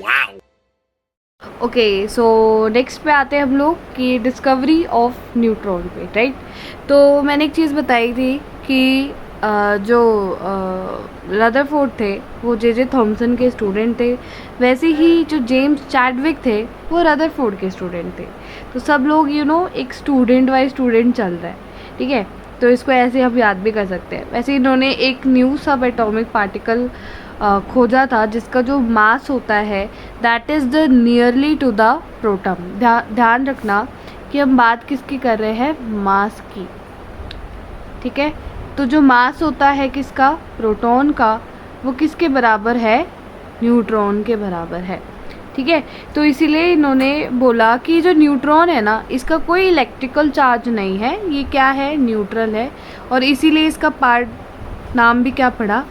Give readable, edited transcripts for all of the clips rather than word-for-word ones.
Wow. Okay, so next पे आते हैं हम लोग कि डिस्कवरी ऑफ न्यूट्रॉन पे, राइट। तो मैंने एक चीज़ बताई थी कि जो रदरफोर्ड थे वो जे थॉमसन के स्टूडेंट थे, वैसे ही जो जेम्स चैडविक थे वो रदरफोर्ड के स्टूडेंट थे। तो सब लोग एक स्टूडेंट वाइज स्टूडेंट चल रहा है, ठीक है। तो इसको ऐसे हम याद भी कर सकते हैं। वैसे इन्होंने एक न्यू सब एटॉमिक पार्टिकल खोजा था जिसका जो मास होता है that is the nearly to the pro tem. ध्यान रखना कि हम बात किसकी कर रहे हैं, मास की, ठीक है। तो जो मास होता है किसका, प्रोटॉन का, वो किसके बराबर है, न्यूट्रॉन के बराबर है, ठीक है। तो इसीलिए इन्होंने बोला कि जो न्यूट्रॉन है ना, इसका कोई इलेक्ट्रिकल चार्ज नहीं है, ये क्या है, न्यूट्रल है, और इसीलिए इसका पार्ट नाम भी क्या पड़ा,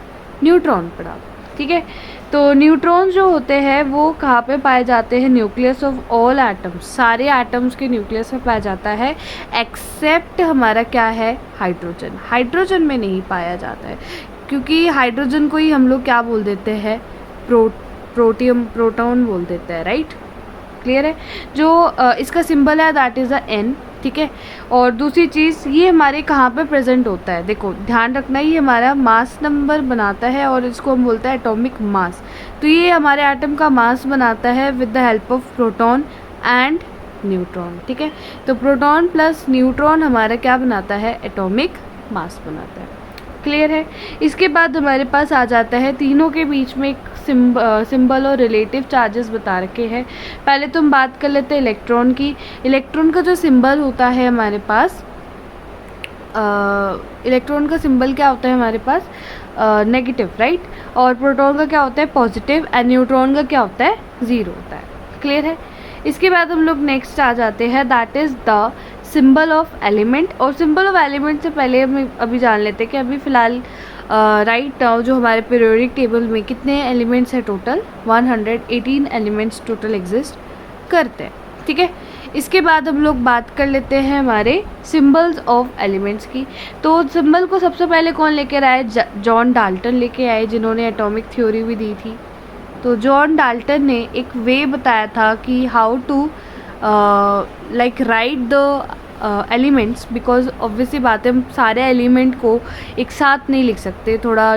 न्यूट्रॉन पड़ा, ठीक है। तो न्यूट्रॉन्स जो होते हैं वो कहाँ पे पाए जाते हैं, न्यूक्लियस ऑफ ऑल एटम्स, सारे एटम्स के न्यूक्लियस में पाया जाता है, एक्सेप्ट हमारा क्या है, हाइड्रोजन। हाइड्रोजन में नहीं पाया जाता है, क्योंकि हाइड्रोजन को ही हम लोग क्या बोल देते हैं, प्रोटॉन बोल देते हैं, राइट। क्लियर है। जो इसका सिंबल है दैट इज़ अ एन, ठीक है। और दूसरी चीज़, ये हमारे कहाँ पे प्रेजेंट होता है, देखो ध्यान रखना, ये हमारा मास नंबर बनाता है और इसको हम बोलते हैं एटॉमिक मास। तो ये हमारे एटम का मास बनाता है with the help of proton and neutron, ठीक है। तो प्रोटॉन प्लस न्यूट्रॉन हमारा क्या बनाता है, एटॉमिक मास बनाता है। क्लियर है। इसके बाद हमारे पास आ जाता है तीनों के बीच में एक सिंबल और रिलेटिव चार्जेस बता रखे हैं। पहले तो हम बात कर लेते हैं इलेक्ट्रॉन की। इलेक्ट्रॉन का जो सिंबल होता है हमारे पास, इलेक्ट्रॉन का सिंबल क्या होता है हमारे पास, नेगेटिव, राइट। और प्रोटॉन का क्या होता है, पॉजिटिव, एंड न्यूट्रॉन का क्या होता है, ज़ीरो होता है। क्लियर है। इसके बाद हम लोग नेक्स्ट आ जाते हैं that is the symbol of element. और सिंबल ऑफ एलिमेंट से पहले हम अभी जान लेते हैं कि अभी फ़िलहाल राइट नाउ जो हमारे पीरियोडिक टेबल में कितने एलिमेंट्स हैं, टोटल 118 एलिमेंट्स टोटल एग्जिस्ट करते हैं, ठीक है। इसके बाद हम लोग बात कर लेते हैं हमारे सिंबल्स ऑफ एलिमेंट्स की। तो सिंबल को सबसे पहले कौन लेकर आए, जॉन डाल्टन लेके आए, जिन्होंने एटॉमिक थ्योरी भी दी थी। तो जॉन डाल्टन ने एक वे बताया था कि how to like write the elements, because obviously बात है, हम सारे एलिमेंट को एक साथ नहीं लिख सकते, थोड़ा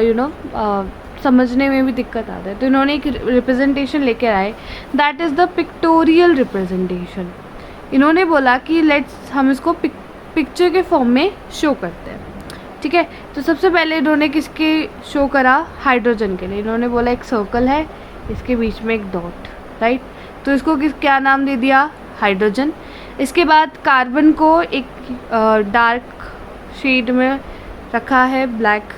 समझने में भी दिक्कत आता है। तो इन्होंने एक रिप्रेजेंटेशन लेकर आए that is the pictorial representation. इन्होंने बोला कि लेट्स हम इसको पिक्चर के फॉर्म में शो करते हैं, ठीक है। तो सबसे पहले इन्होंने किसके शो करा, हाइड्रोजन के लिए। इन्होंने बोला एक सर्कल है, इसके बीच में एक डॉट, राइट। तो इसको क्या नाम दे दिया, हाइड्रोजन। इसके बाद कार्बन को एक डार्क शेड में रखा है, ब्लैक,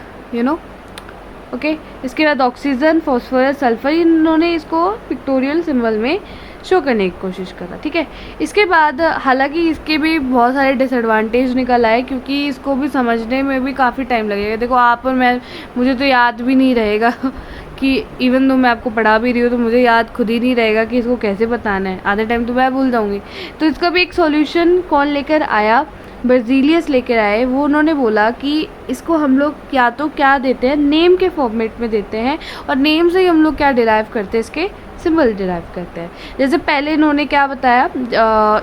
ओके। इसके बाद ऑक्सीजन, फॉस्फोरस, सल्फर, इन्होंने इसको पिक्टोरियल सिंबल में शो करने की कोशिश करा, ठीक है। इसके बाद हालांकि इसके भी बहुत सारे डिसएडवांटेज निकल आए, क्योंकि इसको भी समझने में भी काफ़ी टाइम लगेगा। देखो आप और मैं, मुझे तो याद भी नहीं रहेगा कि इवन दो मैं आपको पढ़ा भी रही हूँ तो मुझे याद खुद ही नहीं रहेगा कि इसको कैसे बताना है, आधे टाइम तो मैं भूल जाऊँगी। तो इसका भी एक सॉल्यूशन कौन लेकर आया, बर्जीलियस लेकर आए। वो उन्होंने बोला कि इसको हम लोग या तो क्या देते हैं, नेम के फॉर्मेट में देते हैं, और नेम से ही हम लोग क्या डिराइव करते हैं, इसके सिंबल डिराइव करते हैं। जैसे पहले इन्होंने क्या बताया,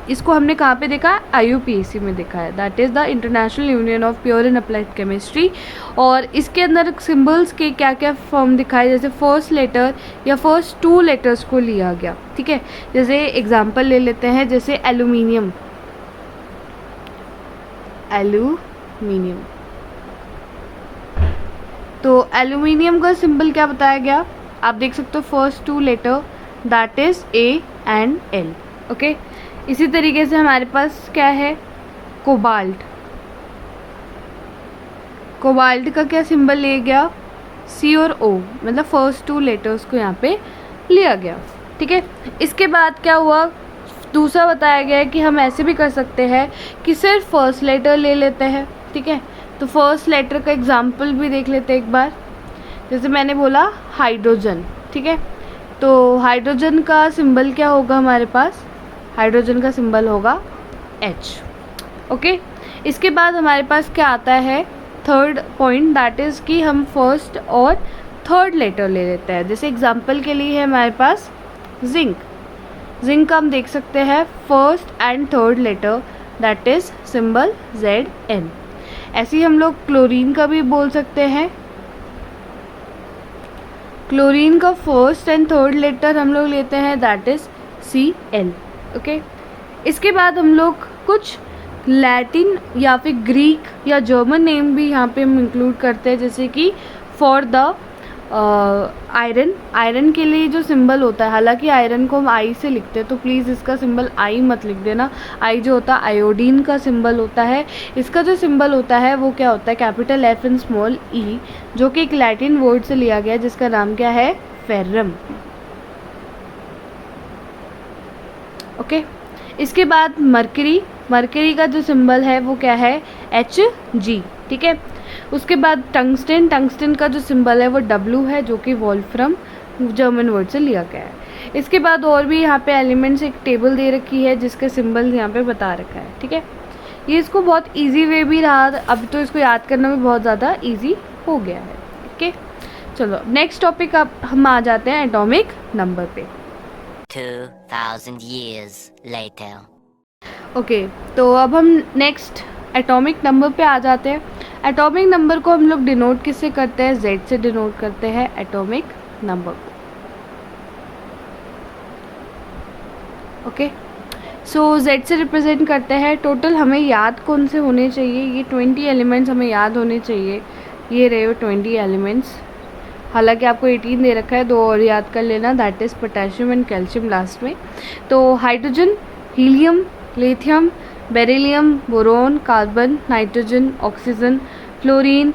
इसको हमने कहाँ पे देखा, IUPAC में देखा है, that is the international union of pure and applied chemistry. और इसके अंदर सिंबल्स के क्या क्या फॉर्म दिखाए, जैसे फर्स्ट लेटर या फर्स्ट 2 लेटर्स को लिया गया, ठीक है। जैसे एग्जाम्पल ले लेते हैं, जैसे एल्यूमिनियम, तो एल्यूमिनियम का सिंबल क्या बताया गया, आप देख सकते हो, first 2 letter that is A and L, okay. इसी तरीके से हमारे पास क्या है, कोबाल्ट। कोबाल्ट का क्या सिंबल लिया गया, C और O, मतलब फर्स्ट 2 लेटर्स को यहाँ पे लिया गया, ठीक है। इसके बाद क्या हुआ, दूसरा बताया गया है कि हम ऐसे भी कर सकते हैं कि सिर्फ फर्स्ट लेटर ले लेते हैं, ठीक है। तो फर्स्ट लेटर का एग्जाम्पल भी देख लेते हैं एक बार। जैसे मैंने बोला हाइड्रोजन, ठीक है। तो हाइड्रोजन का सिंबल क्या होगा हमारे पास, हाइड्रोजन का सिंबल होगा H, ओके। इसके बाद हमारे पास क्या आता है, थर्ड पॉइंट, दैट इज़ कि हम फर्स्ट और थर्ड लेटर ले लेते हैं। जैसे एग्जाम्पल के लिए है हमारे पास जिंक। जिंक का हम देख सकते हैं first and third letter, that is symbol Zn। ऐसे ही हम लोग क्लोरीन का भी बोल सकते हैं। क्लोरीन का फर्स्ट एंड थर्ड लेटर हम लोग लेते हैं, दैट इज Cl। ओके, इसके बाद हम लोग कुछ लैटिन या फिर ग्रीक या जर्मन नेम भी यहाँ पे हम इंक्लूड करते हैं, जैसे कि फॉर द आयरन। आयरन के लिए जो सिंबल होता है, हालांकि आयरन को हम आई से लिखते हैं, तो प्लीज़ इसका सिंबल आई मत लिख देना। आई जो होता है आयोडीन का सिंबल होता है। इसका जो सिंबल होता है वो क्या होता है, कैपिटल F एंड स्मॉल ई, जो कि एक लैटिन वर्ड से लिया गया है जिसका नाम क्या है, फेरम। ओके, इसके बाद मरकरी। मरकरी का जो सिंबल है वो क्या है, Hg। ठीक है, उसके बाद टंगस्टन। टंगस्टन का जो सिंबल है वो W है, जो कि वोल्फ्रम जर्मन वर्ड से लिया गया है। इसके बाद और भी यहाँ पे एलिमेंट्स एक टेबल दे रखी है जिसके सिंबल यहाँ पे बता रखा है। ठीक है, ये इसको बहुत इजी वे भी रहा, अब तो इसको याद करना भी बहुत ज़्यादा इजी हो गया है। ओके, चलो नेक्स्ट टॉपिक अब हम आ जाते हैं एटॉमिक नंबर पे। 2000 years later. ओके, तो अब हम नेक्स्ट एटॉमिक नंबर पे आ जाते हैं। एटॉमिक नंबर को हम लोग डिनोट किससे करते हैं, Z से डिनोट करते हैं एटॉमिक नंबर को। ओके, सो Z से रिप्रेजेंट करते हैं। टोटल हमें याद कौन से होने चाहिए, ये 20 एलिमेंट्स हमें याद होने चाहिए। ये रहे 20 एलिमेंट्स, हालांकि आपको 18 दे रखा है, 2 और याद कर लेना, that is potassium and calcium last में। तो hydrogen, helium, lithium, beryllium, boron, carbon, nitrogen, oxygen, fluorine,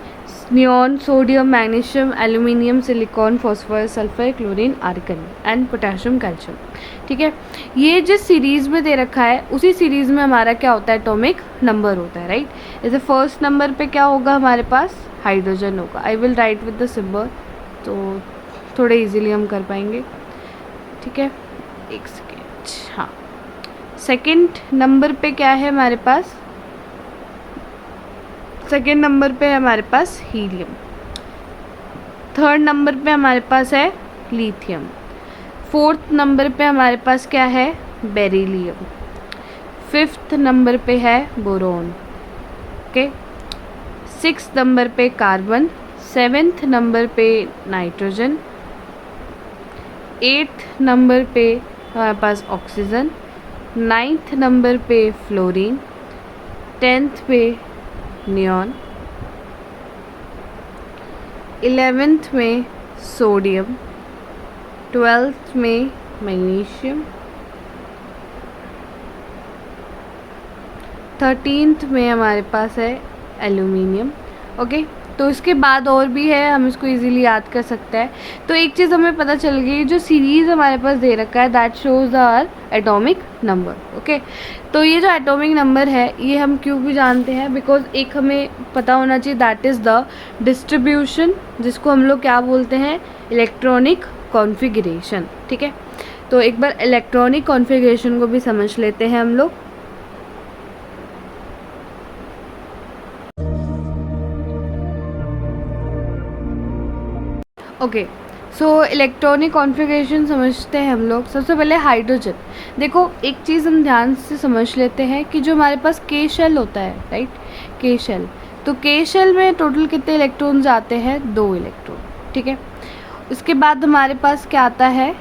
neon, sodium, magnesium, aluminium, silicon, phosphorus, sulphur, chlorine, argon and potassium, calcium. ठीक है, ये जिस सीरीज़ में दे रखा है उसी सीरीज़ में हमारा क्या होता है, एटॉमिक नंबर होता है, राइट। जैसे फर्स्ट नंबर पे क्या होगा हमारे पास, हाइड्रोजन होगा। I will write with the symbol, तो थोड़े इजीली हम कर पाएंगे। ठीक है, एक सेकेंड। हाँ, सेकेंड नंबर पे क्या है हमारे पास, सेकेंड नंबर पे है हमारे पास हीलियम। थर्ड नंबर पे हमारे पास है लिथियम। फोर्थ नंबर पे हमारे पास क्या है, बेरिलियम। फिफ्थ नंबर पे है बोरोन। ओके, सिक्स्थ नंबर पे कार्बन। सेवेंथ नंबर पे नाइट्रोजन। एट्थ नंबर पे हमारे पास ऑक्सीजन। नाइन्थ नंबर पे फ्लोरीन। 10th पे नियॉन। 11th में सोडियम। 12th में मैग्नीशियम। 13th में हमारे पास है एल्यूमिनियम। ओके, तो इसके बाद और भी है, हम इसको इजीली याद कर सकते हैं। तो एक चीज़ हमें पता चल गई, जो सीरीज़ हमारे पास दे रखा है that shows our atomic number. Okay, तो ये जो एटॉमिक नंबर है ये हम क्यों भी जानते हैं, बिकॉज एक हमें पता होना चाहिए, दैट इज़ द डिस्ट्रीब्यूशन, जिसको हम लोग क्या बोलते हैं, इलेक्ट्रॉनिक कॉन्फ़िगरेशन। ठीक है, तो एक बार इलेक्ट्रॉनिक कॉन्फ़िगरेशन को भी समझ लेते हैं हम लोग। ओके, सो इलेक्ट्रॉनिक कॉन्फ़िगरेशन समझते हैं हम लोग। सबसे पहले हाइड्रोजन, देखो एक चीज़ हम ध्यान से समझ लेते हैं कि जो हमारे पास के शेल होता है, राइट, के शेल, तो के शेल में टोटल कितने इलेक्ट्रॉन्स आते हैं, 2 इलेक्ट्रॉन। ठीक है, उसके बाद हमारे पास क्या आता है,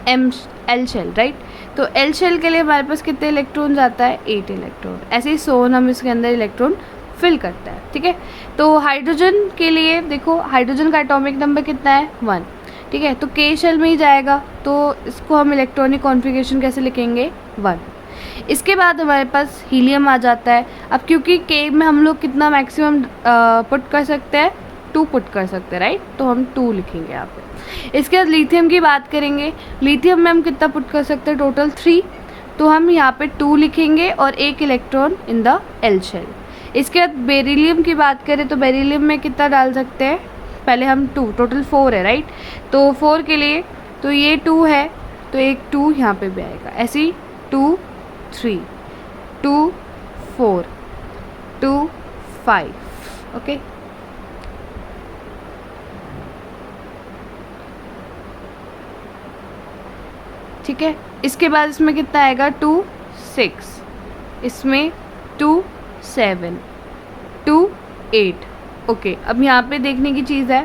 एल शेल, राइट, तो एल शेल के लिए हमारे पास कितने इलेक्ट्रॉन्स आता है, 8 इलेक्ट्रॉन। ऐसे ही सोन हम इसके अंदर इलेक्ट्रॉन फिल करता है। ठीक है, तो हाइड्रोजन के लिए देखो, हाइड्रोजन का एटॉमिक नंबर कितना है, 1। ठीक है, तो के शेल में ही जाएगा, तो इसको हम इलेक्ट्रॉनिक कॉन्फ़िगरेशन कैसे लिखेंगे, 1। इसके बाद हमारे पास हीलियम आ जाता है। अब क्योंकि के में हम लोग कितना मैक्सिमम पुट कर सकते हैं, 2 पुट कर सकते हैं, राइट, तो हम 2 लिखेंगे यहाँ पे। इसके बाद लिथियम की बात करेंगे, लिथियम में हम कितना पुट कर सकते हैं, टोटल 3, तो हम यहाँ पे 2 लिखेंगे और 1 electron in the L shell. इसके बाद बेरिलियम की बात करें तो बेरिलियम में कितना डाल सकते हैं, पहले हम 2, टोटल 4 है, राइट, तो 4 के लिए तो ये 2 है, तो एक 2 यहाँ पे भी आएगा, ऐसे ही 2 3 2 4 2 5। ओके, ठीक है। इसके बाद इसमें कितना आएगा 2 6, इसमें 2 7, 2 8। ओके, अब यहाँ पे देखने की चीज़ है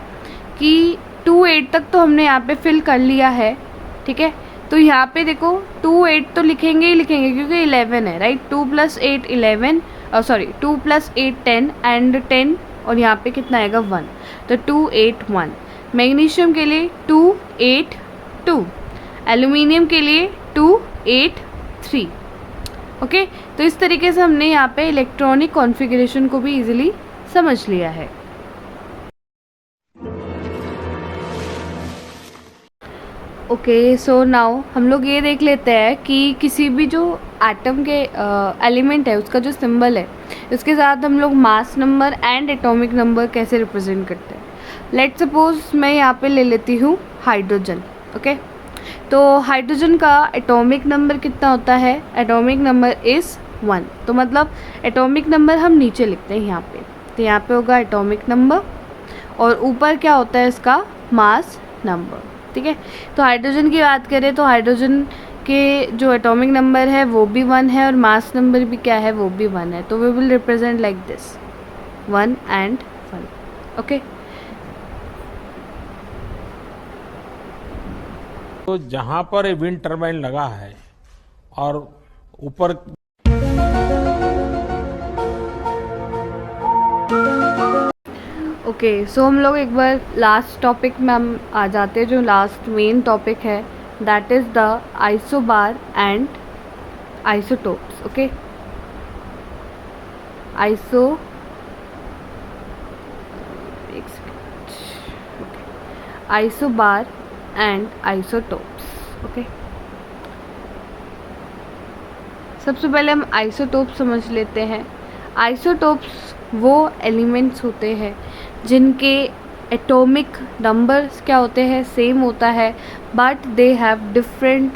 कि 2 8 तक तो हमने यहाँ पे फिल कर लिया है, ठीक है। तो यहाँ पे देखो 2 8 तो लिखेंगे ही लिखेंगे क्योंकि 11 है, राइट। 2 + 8 11, सॉरी 2 + 8 10 एंड 10, और यहाँ पे कितना आएगा 1, तो 2 8 1। मैग्नीशियम के लिए 2 8 2, एल्यूमिनियम के लिए 2 8 3। ओके, तो इस तरीके से हमने यहाँ पे इलेक्ट्रॉनिक कॉन्फ़िगरेशन को भी इजीली समझ लिया है। ओके, सो नाउ हम लोग ये देख लेते हैं कि किसी भी जो एटम के एलिमेंट है उसका जो सिंबल है उसके साथ हम लोग mass number and atomic number कैसे रिप्रेजेंट करते हैं। लेट्स सपोज मैं यहाँ पे ले लेती हूँ हाइड्रोजन। ओके, तो हाइड्रोजन का एटॉमिक नंबर कितना होता है, एटॉमिक नंबर इज़ 1। तो मतलब एटॉमिक नंबर हम नीचे लिखते हैं यहाँ पे, तो यहाँ पे होगा एटॉमिक नंबर और ऊपर क्या होता है इसका मास नंबर, ठीक है। तो हाइड्रोजन की बात करें तो हाइड्रोजन के जो एटॉमिक नंबर है वो भी 1 है और मास नंबर भी क्या है, वो भी 1 है। तो we will represent like this 1 and 1। Okay, तो जहां पर विंड टर्बाइन लगा है और ऊपर ओके, सो हम लोग एक बार लास्ट टॉपिक में हम आ जाते हैं, जो लास्ट मेन टॉपिक है that is the isobar and isotopes. Okay, isobar and isotopes. Okay, सबसे पहले हम आइसोटोप समझ लेते हैं। आइसोटोप्स वो एलिमेंट्स होते हैं जिनके एटॉमिक नंबर्स क्या होते हैं, सेम होता है, but they have different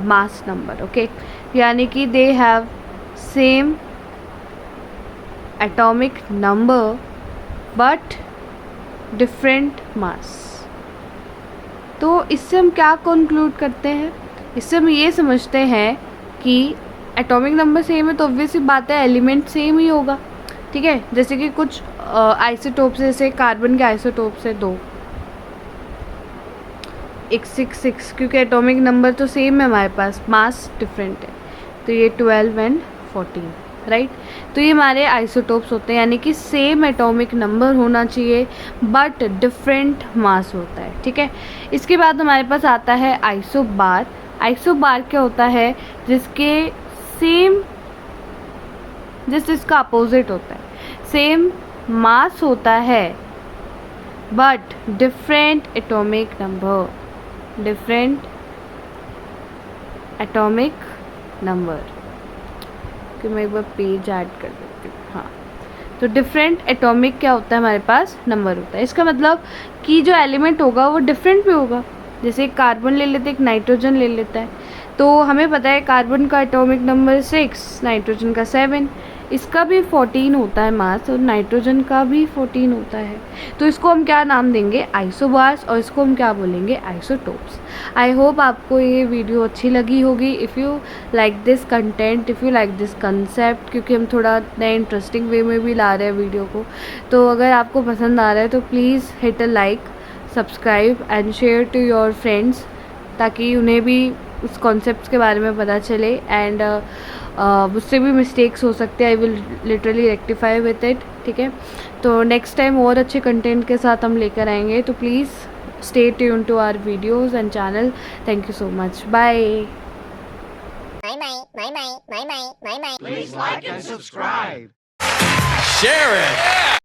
mass number. Okay, यानी कि they have same atomic number but different mass. तो इससे हम क्या कंक्लूड करते हैं, इससे हम ये समझते हैं कि एटॉमिक नंबर सेम है तो ऑब्वियस सी बात है एलिमेंट सेम ही होगा, ठीक है। जैसे कि कुछ आइसोटोप्स, जैसे कार्बन के आइसोटोप्स है 2, 166, क्योंकि एटॉमिक नंबर तो सेम है हमारे पास, मास डिफरेंट है, तो ये 12 and 14, राइट। तो ये हमारे आइसोटोप्स होते हैं, यानी कि सेम एटॉमिक नंबर होना चाहिए बट डिफरेंट मास होता है, ठीक है। इसके बाद हमारे पास आता है आइसोबार। आइसोबार क्या होता है, जिसके सेम, इसका अपोजिट होता है, सेम मास होता है but different atomic number, different atomic number. कि मैं एक बार पेज ऐड कर देती हूँ, हाँ। तो डिफरेंट एटॉमिक क्या होता है, हमारे पास नंबर होता है। इसका मतलब कि जो एलिमेंट होगा वो डिफरेंट भी होगा। जैसे एक कार्बन ले लेते हैं, एक नाइट्रोजन ले लेता है, तो हमें पता है कार्बन का एटॉमिक नंबर 6, नाइट्रोजन का 7, इसका भी 14 होता है मास और नाइट्रोजन का भी 14 होता है। तो इसको हम क्या नाम देंगे, आइसोबार्स, और इसको हम क्या बोलेंगे, आइसोटोप्स। आई होप आपको ये वीडियो अच्छी लगी होगी। If you like this content, if you like this concept, क्योंकि हम थोड़ा नए इंटरेस्टिंग वे में भी ला रहे हैं वीडियो को, तो अगर आपको पसंद आ रहा है तो please hit a like, subscribe and share to your friends, ताकि उन्हें भी उस कॉन्सेप्ट्स के बारे में पता चले। एंड मुझसे भी मिस्टेक्स हो सकते हैं, I will literally rectify with it, ठीक है। तो नेक्स्ट टाइम और अच्छे कंटेंट के साथ हम लेकर आएंगे, तो please stay tune to our videos and channel. Thank you so much, bye. Please like and subscribe. Share it.